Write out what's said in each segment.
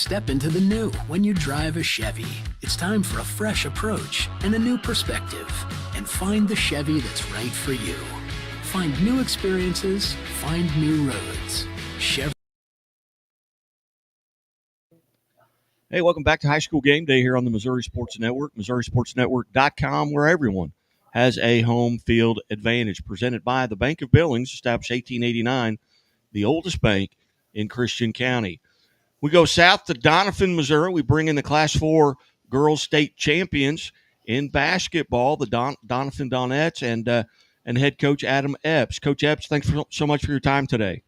step into the new when you drive a Chevy. It's time for a fresh approach and a new perspective. And find the Chevy that's right for you. Find new experiences, find new roads. Chevy. Hey, welcome back to High School Game Day here on the Missouri Sports Network, MissouriSportsNetwork.com, where everyone has a home field advantage. Presented by the Bank of Billings, established 1889, the oldest bank in Christian County. We go south to Doniphan, Missouri. We bring in the Class 4 girls state champions in basketball, the Doniphan Donnettes, and head coach Adam Epps. Coach Epps, thanks so much for your time today.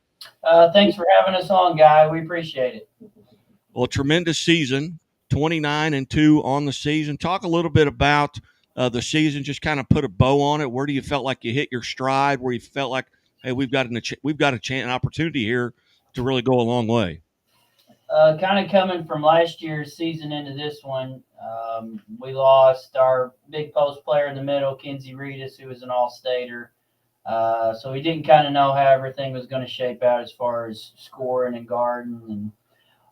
Thanks for having us on, Guy. We appreciate it. Well, a tremendous season, 29-2 on the season. Talk a little bit about the season, just kind of put a bow on it. Where do you felt like you hit your stride, where you felt like, hey, we've got an opportunity here to really go a long way? Kind of coming from last year's season into this one, we lost our big post player in the middle, Kenzie Reedus, who was an all-stater. So we didn't kind of know how everything was going to shape out as far as scoring and guarding and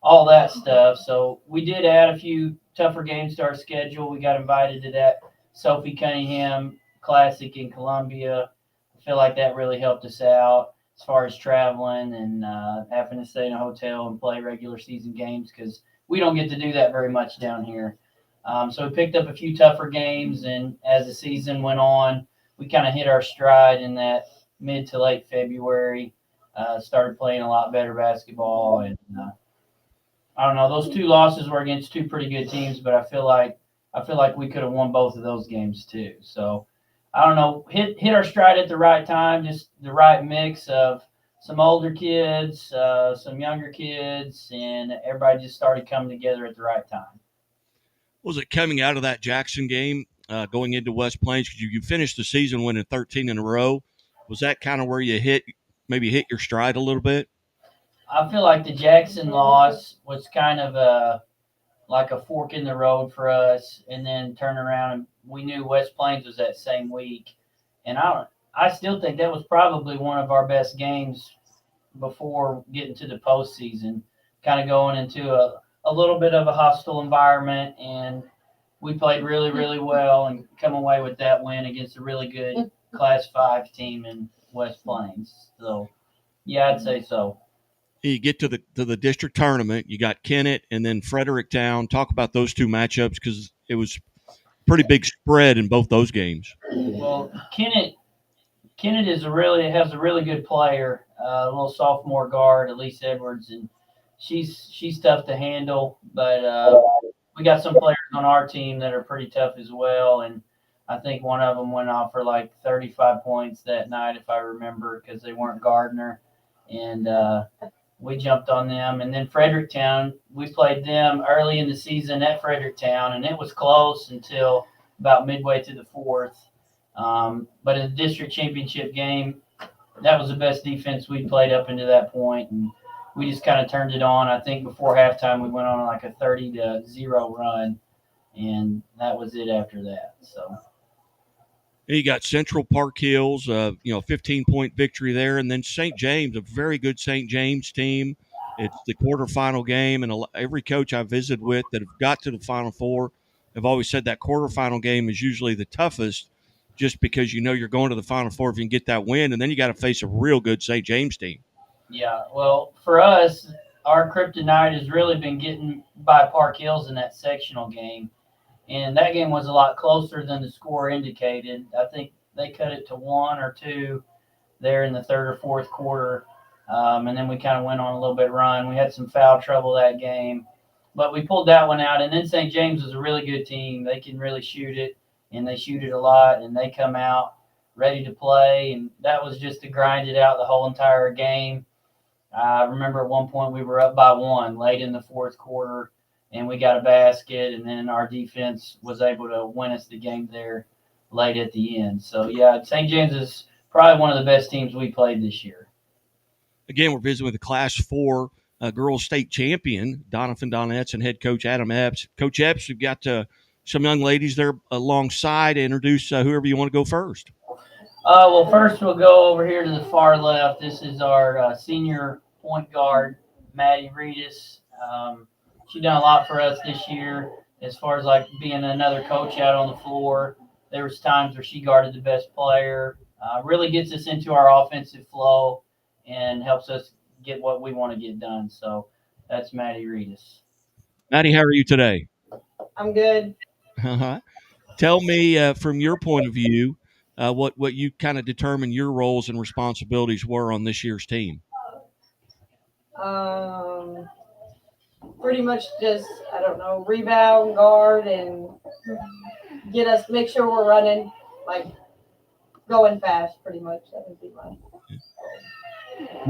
all that stuff. So we did add a few tougher games to our schedule. We got invited to that Sophie Cunningham Classic in Columbia. I feel like that really helped us out as far as traveling and having to stay in a hotel and play regular season games because we don't get to do that very much down here. So we picked up a few tougher games, and as the season went on, we kind of hit our stride in that mid to late February, started playing a lot better basketball. And I don't know, those two losses were against two pretty good teams, but I feel like we could have won both of those games too. So I don't know, hit our stride at the right time, just the right mix of some older kids, some younger kids, and everybody just started coming together at the right time. Was it coming out of that Jackson game, going into West Plains? Because you finished the season winning 13 in a row. Was that kind of where you maybe hit your stride a little bit? I feel like the Jackson loss was kind of like a fork in the road for us, and then turn around and we knew West Plains was that same week, and I still think that was probably one of our best games before getting to the postseason, kind of going into a little bit of a hostile environment, and we played really, really well and come away with that win against a really good Class 5 team in West Plains. So, yeah, I'd say so. You get to the district tournament, you got Kennett and then Fredericktown. Talk about those two matchups because it was pretty big spread in both those games. Well, Kennett has a really good player, a little sophomore guard, Elise Edwards, and she's tough to handle. But we got some players on our team that are pretty tough as well, and I think one of them went off for like 35 points that night, if I remember, because they weren't guarding her, and we jumped on them. And then Fredericktown, we played them early in the season at Fredericktown, and it was close until about midway through the fourth. But in the district championship game, that was the best defense we played up into that point, and we just kind of turned it on. I think before halftime we went on like a 30-0 run, and that was it after that. So. You got Central Park Hills, 15-point victory there, and then St. James, a very good St. James team. It's the quarterfinal game, and every coach I visited with that have got to the Final Four have always said that quarterfinal game is usually the toughest, just because you're going to the Final Four if you can get that win, and then you got to face a real good St. James team. Yeah, well, for us, our kryptonite has really been getting by Park Hills in that sectional game. And that game was a lot closer than the score indicated. I think they cut it to 1 or 2 there in the third or fourth quarter. And then we kind of went on a little bit run. We had some foul trouble that game, but we pulled that one out. And then St. James is a really good team. They can really shoot it, and they shoot it a lot, and they come out ready to play. And that was just to grind it out the whole entire game. I remember at one point we were up by 1 late in the fourth quarter, and we got a basket, and then our defense was able to win us the game there late at the end. So, yeah, St. James is probably one of the best teams we played this year. Again, we're visiting with the Class 4 girls state champion, Doniphan Donnettes, and head coach Adam Epps. Coach Epps, we've got some young ladies there alongside. Introduce whoever you want to go first. Well, first we'll go over here to the far left. This is our senior point guard, Maddie Reedus. she done a lot for us this year as far as like being another coach out on the floor. There was times where she guarded the best player. Really gets us into our offensive flow and helps us get what we want to get done. So that's Maddie Reedus. Maddie, how are you today? I'm good. Uh-huh. Tell me, from your point of view, what you kind of determine your roles and responsibilities were on this year's team. Um, Pretty much just, I don't know, rebound, guard, and make sure we're running, like going fast, pretty much. That would be mine.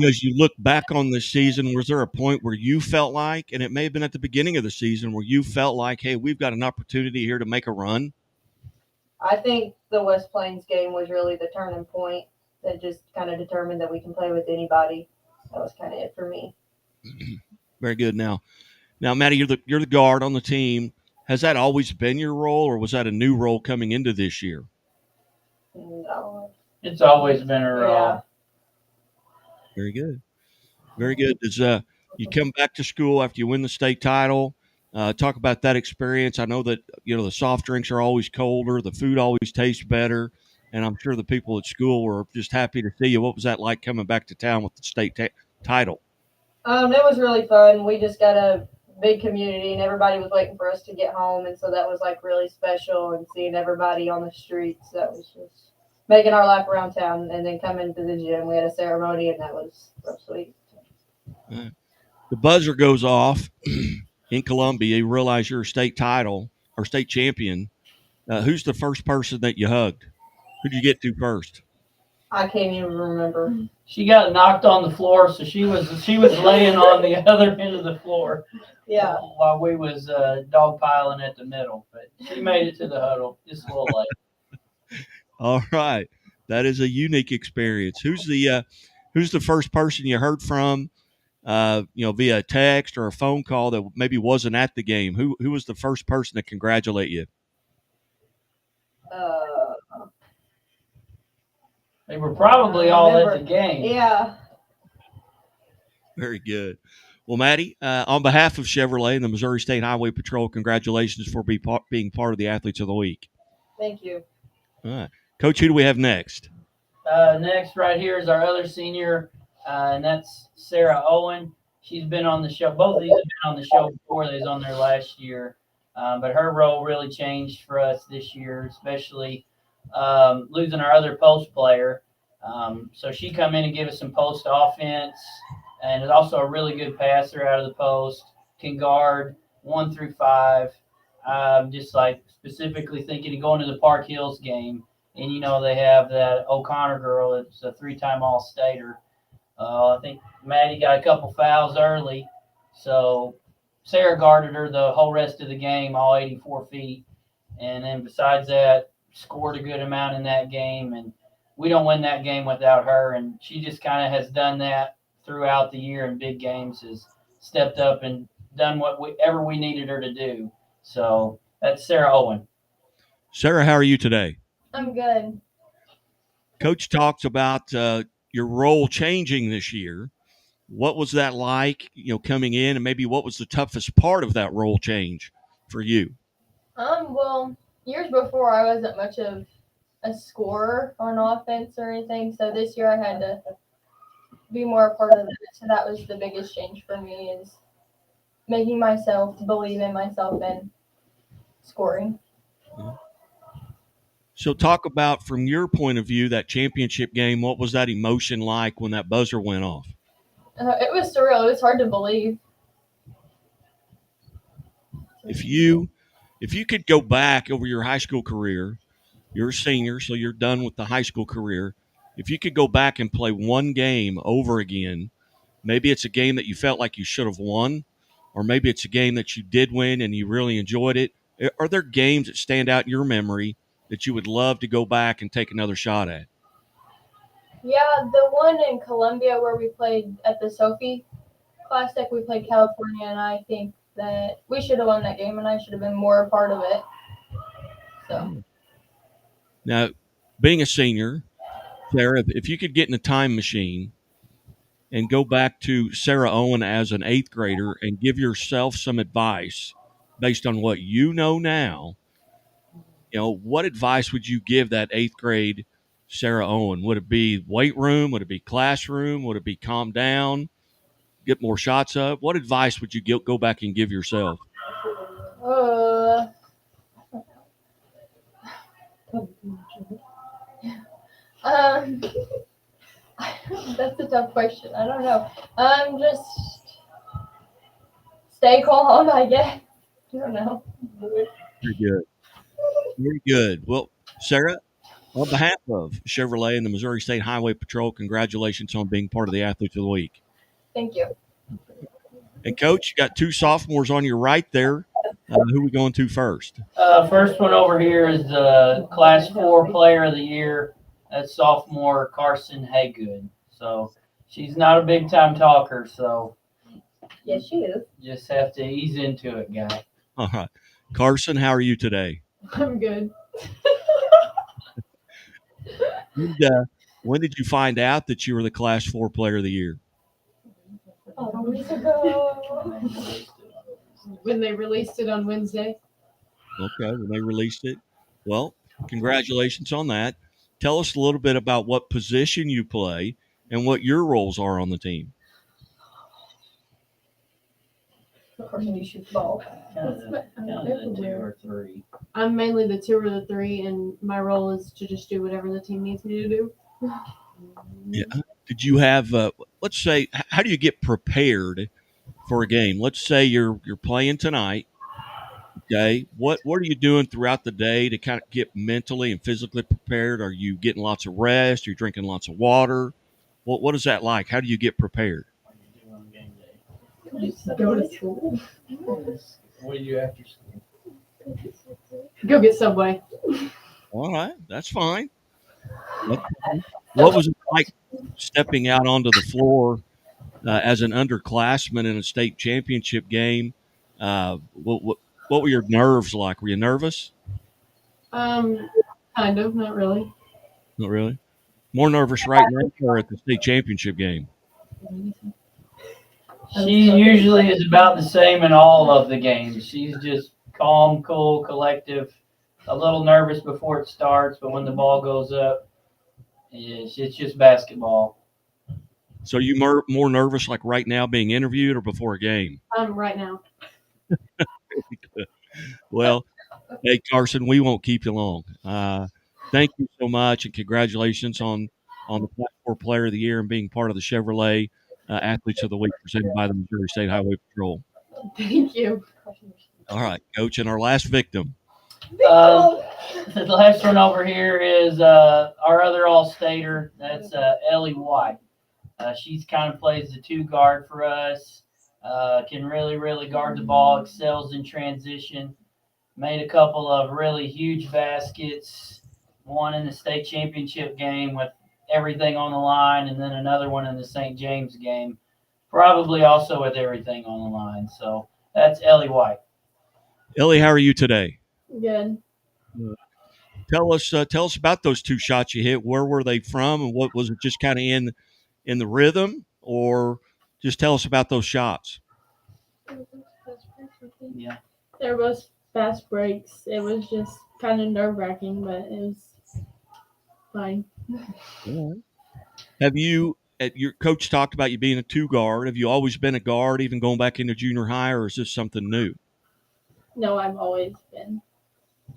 As you look back on this season, was there a point where you felt like, and it may have been at the beginning of the season, where you felt like, hey, we've got an opportunity here to make a run? I think the West Plains game was really the turning point that just kind of determined that we can play with anybody. That was kind of it for me. Very good. Now, Maddie, you're the guard on the team. Has that always been your role, or was that a new role coming into this year? No. It's always been a role. Yeah. Very good. Very good. Does you come back to school after you win the state title? Talk about that experience. I know that the soft drinks are always colder, the food always tastes better, and I'm sure the people at school were just happy to see you. What was that like coming back to town with the state title? It was really fun. We just got a big community, and everybody was waiting for us to get home, and so that was like really special. And seeing everybody on the streets, that was just making our lap around town, and then coming to the gym. We had a ceremony, and that was real sweet. The buzzer goes off in Columbia. You realize you're a state title or state champion. Who's the first person that you hugged? Who'd you get to first? I can't even remember. She got knocked on the floor, so she was laying on the other end of the floor. Yeah. While we was dogpiling at the middle, but she made it to the huddle just a little late. All right, that is a unique experience. Who's the first person you heard from, via text or a phone call that maybe wasn't at the game? Who was the first person to congratulate you? They were probably all at the game. Yeah. Very good. Well, Maddie, on behalf of Chevrolet and the Missouri State Highway Patrol, congratulations for being part of the Athletes of the Week. Thank you. All right. Coach, who do we have next? Next right here is our other senior, and that's Sarah Owen. She's been on the show. Both of these have been on the show before. They was on there last year. But her role really changed for us this year, especially losing our other post player. So she come in and give us some post offense, and is also a really good passer out of the post, can guard 1 through 5. Just like specifically thinking of going to the Park Hills game, and they have that O'Connor girl that's a 3-time All-Stater. I think Maddie got a couple fouls early, so Sarah guarded her the whole rest of the game, all 84 feet. And then besides that, scored a good amount in that game. And we don't win that game without her. And she just kind of has done that throughout the year in big games, has stepped up and done whatever we needed her to do. So that's Sarah Owen. Sarah, how are you today? I'm good. Coach talks about your role changing this year. What was that like, coming in, and maybe what was the toughest part of that role change for you? Well, years before I wasn't much of a scorer on offense or anything, so this year I had to be more a part of it. So that was the biggest change for me, is making myself believe in myself and scoring. So talk about, from your point of view, that championship game. What was that emotion like when that buzzer went off? It was surreal. It was hard to believe. If you could go back over your high school career, you're a senior, so you're done with the high school career. If you could go back and play one game over again, maybe it's a game that you felt like you should have won, or maybe it's a game that you did win and you really enjoyed it. Are there games that stand out in your memory that you would love to go back and take another shot at? Yeah, the one in Columbia where we played at the Sophie Classic, we played California, and I think that we should have won that game, and I should have been more a part of it. So Now, being a senior, Sarah, if you could get in a time machine and go back to Sarah Owen as an 8th grader and give yourself some advice based on what you know now, what advice would you give that 8th grade Sarah Owen? Would it be weight room? Would it be classroom? Would it be calm down, get more shots up? What advice would you go back and give yourself? Um, that's a tough question. I don't know. Just stay calm, I guess. I don't know. Very good. Very good. Well, Sarah, on behalf of Chevrolet and the Missouri State Highway Patrol, congratulations on being part of the Athletes of the Week. Thank you. And, Coach, you got 2 sophomores on your right there. Who are we going to first? First one over here is the Class 4 Player of the Year. That's sophomore Carson Haygood. So she's not a big-time talker, so Yes, she is. just have to ease into it, guy. All right. Carson, how are you today? I'm good. And, when did you find out that you were the Class 4 Player of the Year? A week ago. When they released it on Wednesday. Okay, when they released it. Well, congratulations on that. Tell us a little bit about what position you play and what your roles are on the team. Of course, you shoot the ball. Kind of the 2 or 3. I'm mainly the 2 or the 3, and my role is to just do whatever the team needs me to do. Yeah. Did you have, let's say, how do you get prepared for a game? Let's say you're playing tonight. Okay. What are you doing throughout the day to kind of get mentally and physically prepared? Are you getting lots of rest? Are you drinking lots of water? What is that like? How do you get prepared? Go to school. What do you do after school? Go get Subway. All right. That's fine. What was it like stepping out onto the floor as an underclassman in a state championship game? What were your nerves like? Were you nervous? Kind of, not really. Not really. More nervous right now or at the state championship game? She usually is about the same in all of the games. She's just calm, cool, collective, a little nervous before it starts, but when the ball goes up, it's just basketball. So you more nervous like right now being interviewed or before a game? Right now. Well, hey, Carson, we won't keep you long. Thank you so much, and congratulations on the Class 4 Player of the Year and being part of the Chevrolet Athletes of the Week presented by the Missouri State Highway Patrol. Thank you. All right, Coach, and our last victim. The last one over here is our other All-Stater. That's Ellie White. She's kind of plays the 2 guard for us. Can really, really guard the ball, excels in transition. Made a couple of really huge baskets, one in the state championship game with everything on the line, and then another one in the St. James game, probably also with everything on the line. So that's Ellie White. Ellie, how are you today? Good. Tell us about those 2 shots you hit. Where were they from, and what was it? Just kind of in the rhythm, or just tell us about those shots? Yeah. They were both fast breaks. It was just kind of nerve-wracking, but it was fine. All right. Have you? Your coach talked about you being a 2 guard. Have you always been a guard, even going back into junior high, or is this something new? No, I've always been.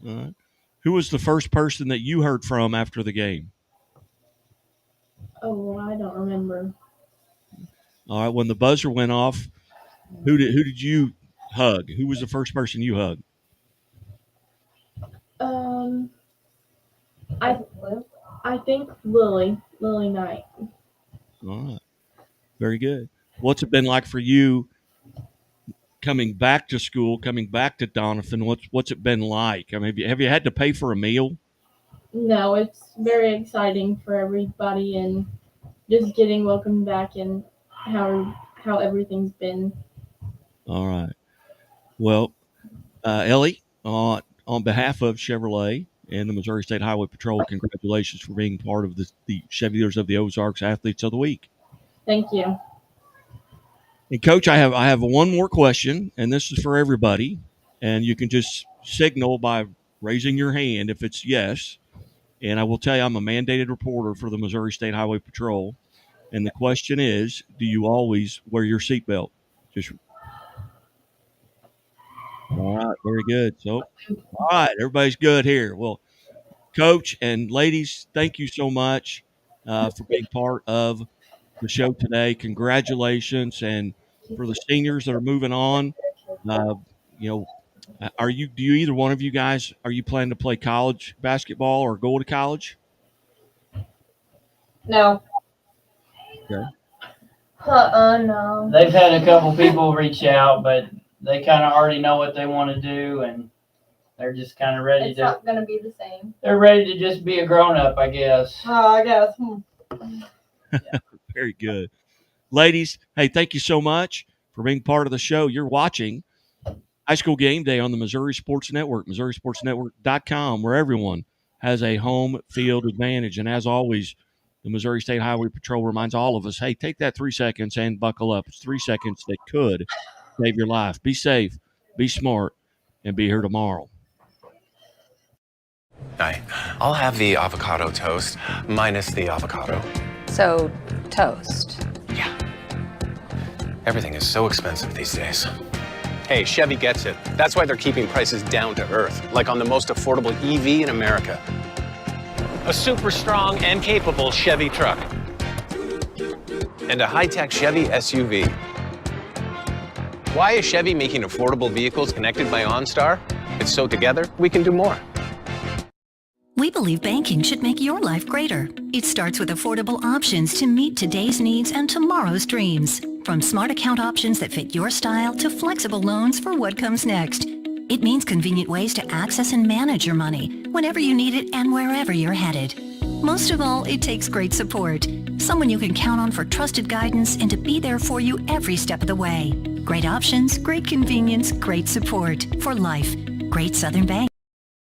All right. Who was the first person that you heard from after the game? Oh, I don't remember. All right. When the buzzer went off, who did you hug? Who was the first person you hugged? I think Lily Knight. All right. Very good. What's it been like for you coming back to school, coming back to Doniphan? What's it been like? I mean, have you had to pay for a meal? No, it's very exciting for everybody and just getting welcomed back and how everything's been. All right. Well, Ellie, on behalf of Chevrolet and the Missouri State Highway Patrol, congratulations for being part of the Chevy Leaders of the Ozarks Athletes of the Week. Thank you. And Coach, I have one more question, and this is for everybody. And you can just signal by raising your hand if it's yes. And I will tell you, I'm a mandated reporter for the Missouri State Highway Patrol. And the question is, do you always wear your seatbelt? Just all right, very good. So, all right, everybody's good here. Well, Coach and ladies, thank you so much for being part of the show today. Congratulations, and for the seniors that are moving on, you know, do you either one of you guys are you planning to play college basketball or go to college? No. Okay. No. They've had a couple people reach out, but they kind of already know what they want to do, and they're just kind of ready It's to. not gonna be the same. They're ready to just be a grown up, I guess. Oh, I guess. Very good. Ladies, hey, thank you so much for being part of the show. You're watching High School Game Day on the Missouri Sports Network, MissouriSportsNetwork.com, where everyone has a home field advantage. And as always, the Missouri State Highway Patrol reminds all of us, hey, take that 3 seconds and buckle up. It's 3 seconds that could save your life. Be safe, be smart, and be here tomorrow. Hi, I'll have the avocado toast minus the avocado. So, toast. Yeah. Everything is so expensive these days. Hey, Chevy gets it. That's why they're keeping prices down to earth, like on the most affordable EV in America. A super strong and capable Chevy truck. And a high-tech Chevy SUV. Why is Chevy making affordable vehicles connected by OnStar? It's so together we can do more. We believe banking should make your life greater. It starts with affordable options to meet today's needs and tomorrow's dreams. From smart account options that fit your style to flexible loans for what comes next. It means convenient ways to access and manage your money whenever you need it and wherever you're headed. Most of all, it takes great support. Someone you can count on for trusted guidance and to be there for you every step of the way. Great options, great convenience, great support. For life. Great Southern Bank.